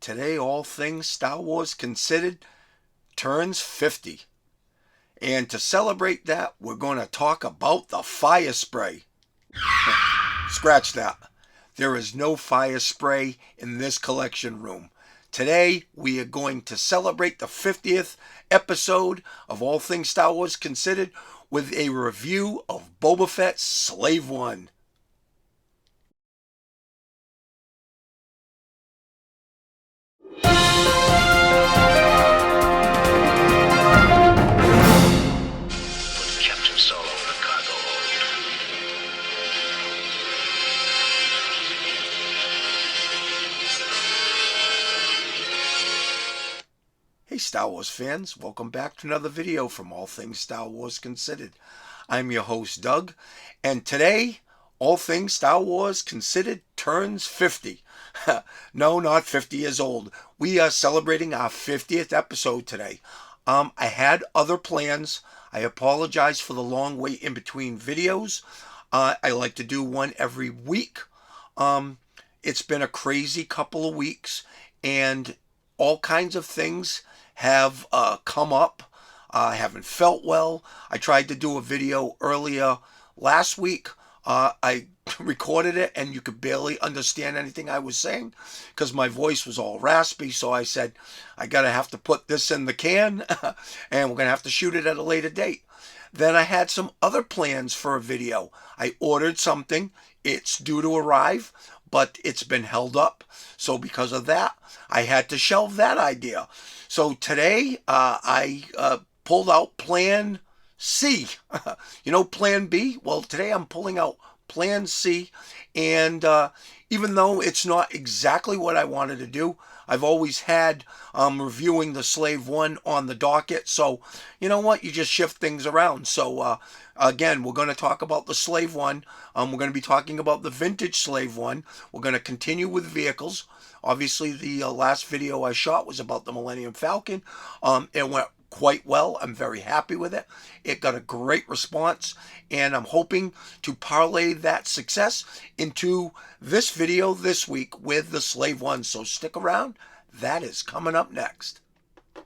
Today, all things Star Wars considered turns 50. And to celebrate that, we're going to talk about the fire spray. Scratch that. There is no fire spray in this collection room. Today, we are going to celebrate the 50th episode of All Things Star Wars Considered with a review of Boba Fett's Slave One. Hey Star Wars fans, welcome back to another video from All Things Star Wars Considered. I'm your host Doug, and today All Things Star Wars Considered turns 50. No, not 50 years old. We are celebrating our 50th episode today. I had other plans. I apologize for the long wait in between videos. I like to do one every week. It's been a crazy couple of weeks, and all kinds of things have come up. I haven't felt well. I tried to do a video earlier last week. I recorded it and you could barely understand anything I was saying because my voice was all raspy. So I said, I gotta have to put this in the can and we're gonna have to shoot it at a later date. Then I had some other plans for a video. I ordered something. It's due to arrive, but it's been held up. So because of that, I had to shelve that idea. So today, I pulled out Plan C. You know Plan B? Well, today I'm pulling out Plan C. And even though it's not exactly what I wanted to do, I've always had reviewing the Slave One on the docket. So, you know what? You just shift things around. So, again, we're going to talk about the Slave One. We're going to be talking about the vintage Slave One. We're going to continue with vehicles. Obviously, the last video I shot was about the Millennium Falcon. It went quite well. I'm very happy with it. It got a great response, and I'm hoping to parlay that success into this video this week with the Slave One. So stick around. That is coming up next.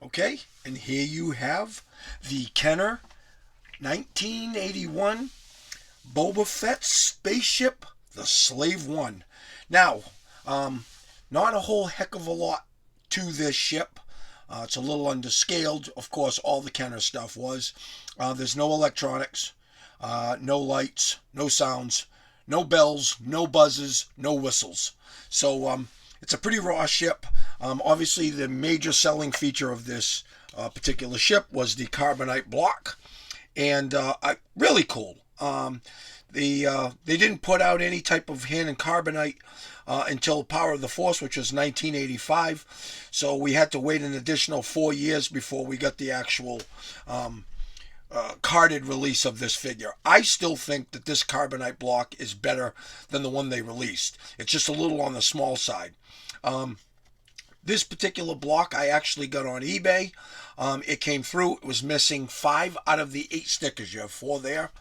Okay, and here you have the Kenner 1981 Boba Fett spaceship, the Slave One. Now, not a whole heck of a lot to this ship. It's a little underscaled. Of course, all the Kenner stuff was. There's no electronics, no lights, no sounds, no bells, no buzzes, no whistles. So it's a pretty raw ship. Obviously, the major selling feature of this particular ship was the carbonite block. And really cool. They didn't put out any type of hand and carbonite until Power of the Force, which was 1985. So we had to wait an additional 4 years before we got the actual carded release of this figure. I still think that this carbonite block is better than the one they released. It's just a little on the small side. This particular block I actually got on eBay. It came through. It was missing 5 out of the 8 stickers. You have 4 there,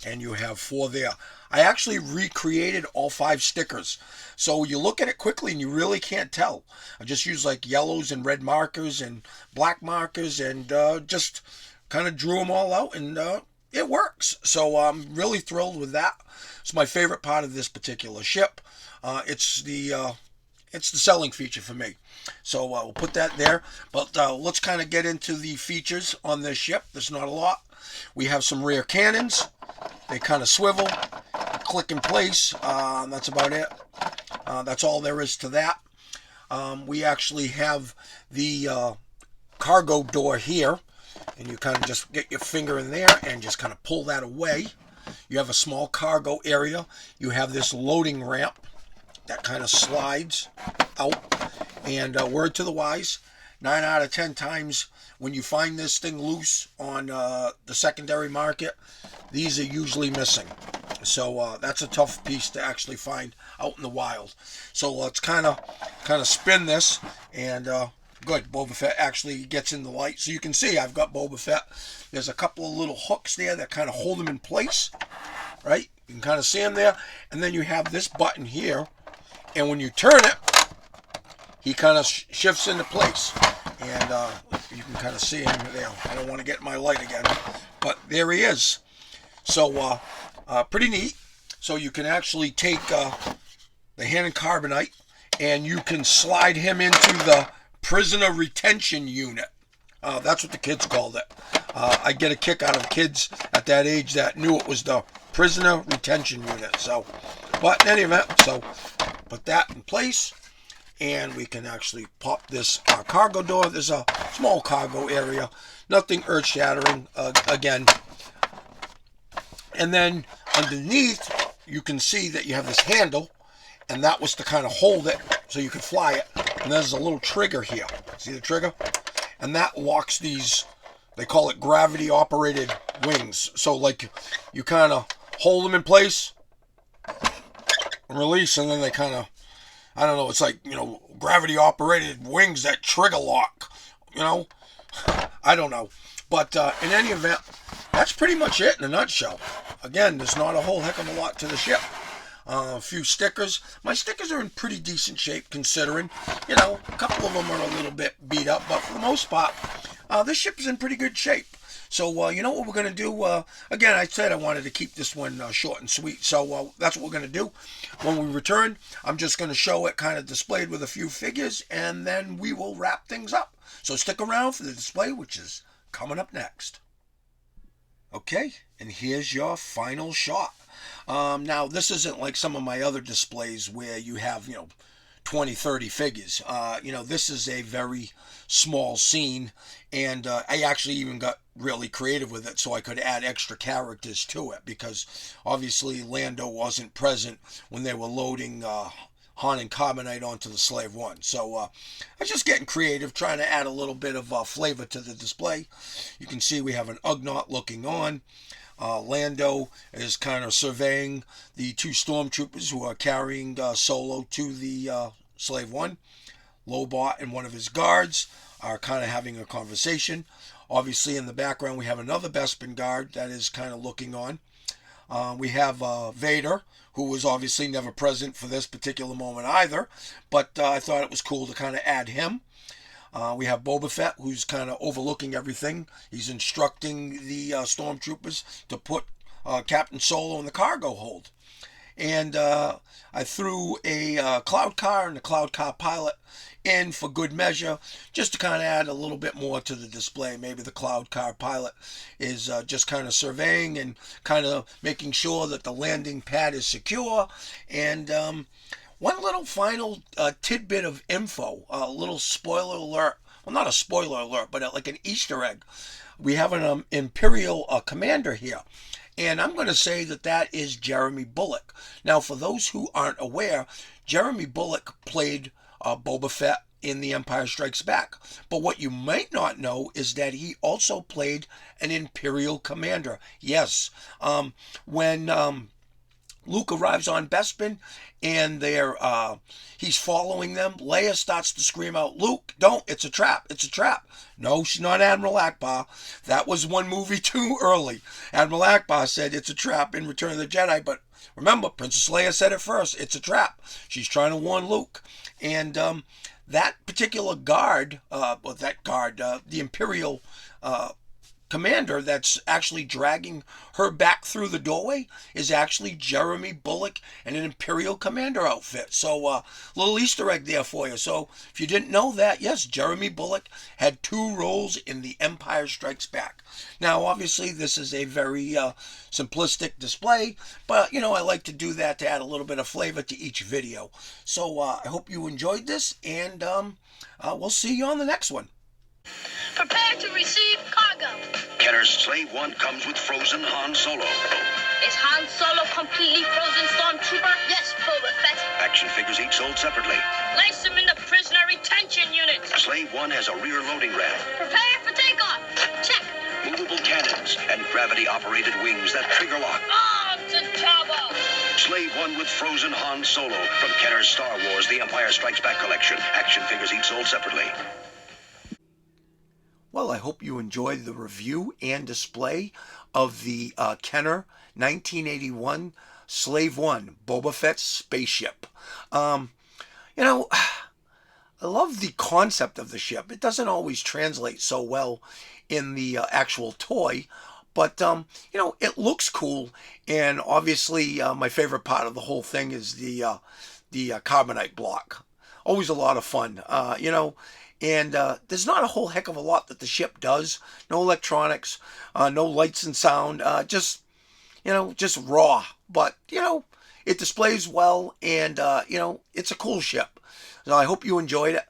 and you have 4 there. I actually recreated all 5 stickers. So you look at it quickly and you really can't tell. I just used like yellows and red markers and black markers and just kind of drew them all out, and it works. So I'm really thrilled with that. It's my favorite part of this particular ship. It's the selling feature for me. So we'll put that there. But let's kind of get into the features on this ship. There's not a lot. We have some rear cannons. They kind of swivel, click in place. That's about it. That's all there is to that. We actually have the cargo door here. And you kind of just get your finger in there and just kind of pull that away. You have a small cargo area. You have this loading ramp that kind of slides out. And word to the wise, 9 out of 10 times when you find this thing loose on the secondary market, these are usually missing. So that's a tough piece to actually find out in the wild. So let's kind of spin this, and good, Boba Fett actually gets in the light. So you can see I've got Boba Fett. There's a couple of little hooks there that kind of hold him in place, right? You can kind of see him there. And then you have this button here. And when you turn it, he kind of shifts into place. And you can kind of see him there. I don't want to get my light again, but there he is. So pretty neat. So you can actually take the hand and carbonite, and you can slide him into the prisoner retention unit. That's what the kids called it. I get a kick out of kids at that age that knew it was the prisoner retention unit. So, but in any event, so put that in place, and we can actually pop this cargo door. There's a small cargo area, nothing earth-shattering again. And then underneath, you can see that you have this handle, and that was to kind of hold it so you could fly it. And there's a little trigger here. See the trigger? And that locks these, they call it gravity operated wings. So like you kind of hold them in place and release, and then they kind of, I don't know, it's like, you know, gravity operated wings that trigger lock, you know? I don't know. But in any event, that's pretty much it in a nutshell. Again, there's not a whole heck of a lot to the ship. A few stickers. My stickers are in pretty decent shape considering. You know, a couple of them are a little bit beat up, but for the most part, this ship is in pretty good shape. So, you know what we're going to do? Again, I said I wanted to keep this one short and sweet, so that's what we're going to do. When we return, I'm just going to show it kind of displayed with a few figures, and then we will wrap things up. So stick around for the display, which is coming up next. Okay, and here's your final shot. Now, this isn't like some of my other displays where you have, you know, 20, 30 figures. You know, this is a very small scene, and I actually even got really creative with it so I could add extra characters to it, because obviously Lando wasn't present when they were loading Han and Carbonite onto the Slave One. So I was just getting creative, trying to add a little bit of flavor to the display. You can see we have an Ugnaught looking on. Lando is kind of surveying the two stormtroopers who are carrying Solo to the Slave One. Lobot and one of his guards are kind of having a conversation. Obviously, in the background, we have another Bespin guard that is kind of looking on. We have Vader, who was obviously never present for this particular moment either, but I thought it was cool to kind of add him. We have Boba Fett, who's kind of overlooking everything. He's instructing the stormtroopers to put Captain Solo in the cargo hold. And I threw a cloud car and a cloud car pilot in for good measure, just to kind of add a little bit more to the display. Maybe the cloud car pilot is just kind of surveying and kind of making sure that the landing pad is secure. And one little final tidbit of info, a little spoiler alert. Well, not a spoiler alert, but like an Easter egg. We have an Imperial commander here. And I'm going to say that that is Jeremy Bulloch. Now, for those who aren't aware, Jeremy Bulloch played Boba Fett in The Empire Strikes Back. But what you might not know is that he also played an Imperial commander. Yes, when Luke arrives on Bespin and he's following them, Leia starts to scream out, "Luke, don't, it's a trap, it's a trap." No, she's not Admiral Akbar. That was one movie too early. Admiral Akbar said it's a trap in Return of the Jedi, but remember, Princess Leia said it first, it's a trap. She's trying to warn Luke. And that particular guard, the Imperial commander that's actually dragging her back through the doorway is actually Jeremy Bulloch in an Imperial commander outfit. So little Easter egg there for you. So if you didn't know that, yes, Jeremy Bulloch had two roles in The Empire Strikes Back. Now, obviously, this is a very simplistic display, but, you know, I like to do that to add a little bit of flavor to each video. So I hope you enjoyed this, and we'll see you on the next one. Prepare to receive cargo. Kenner's Slave One comes with frozen Han Solo. Is Han Solo completely frozen stormtrooper? Yes, Boba Fett. Action figures each sold separately. Place him in the prisoner retention unit. Slave One has a rear loading ramp, Prepare for takeoff. Check. movable cannons, and gravity-operated wings that trigger lock. On to Jabba. Slave One with frozen Han Solo from Kenner's Star Wars The Empire Strikes Back collection. Action figures each sold separately. Well, I hope you enjoyed the review and display of the Kenner 1981 Slave One Boba Fett spaceship. You know, I love the concept of the ship. It doesn't always translate so well in the actual toy, but it looks cool. And obviously, my favorite part of the whole thing is the carbonite block. Always a lot of fun, And there's not a whole heck of a lot that the ship does. No electronics, no lights and sound. Just raw. But it displays well, and it's a cool ship. So I hope you enjoyed it.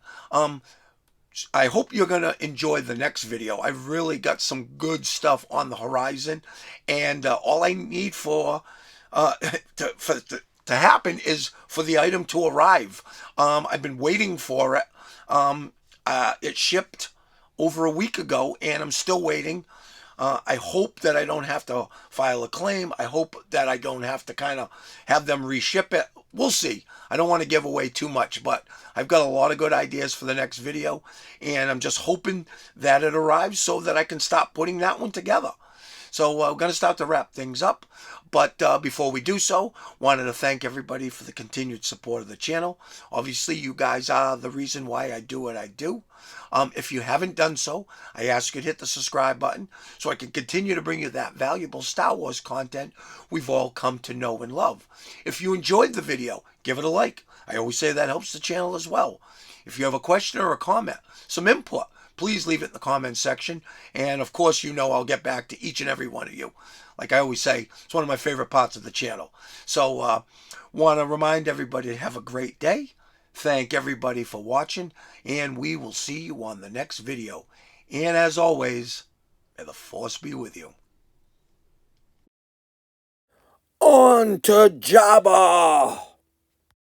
I hope you're gonna enjoy the next video. I've really got some good stuff on the horizon, and all I need for to happen is for the item to arrive. I've been waiting for it. It shipped over a week ago, and I'm still waiting. I hope that I don't have to file a claim. I hope that I don't have to kind of have them reship it. We'll see. I don't want to give away too much, but I've got a lot of good ideas for the next video, and I'm just hoping that it arrives so that I can stop putting that one together. So we're going to start to wrap things up. But before we do so, wanted to thank everybody for the continued support of the channel. Obviously, you guys are the reason why I do what I do. If you haven't done so, I ask you to hit the subscribe button so I can continue to bring you that valuable Star Wars content we've all come to know and love. If you enjoyed the video, give it a like. I always say that helps the channel as well. If you have a question or a comment, some input, please leave it in the comments section. And of course, I'll get back to each and every one of you. Like I always say, it's one of my favorite parts of the channel. So, want to remind everybody to have a great day. Thank everybody for watching, and we will see you on the next video. And as always, may the Force be with you. On to Jabba!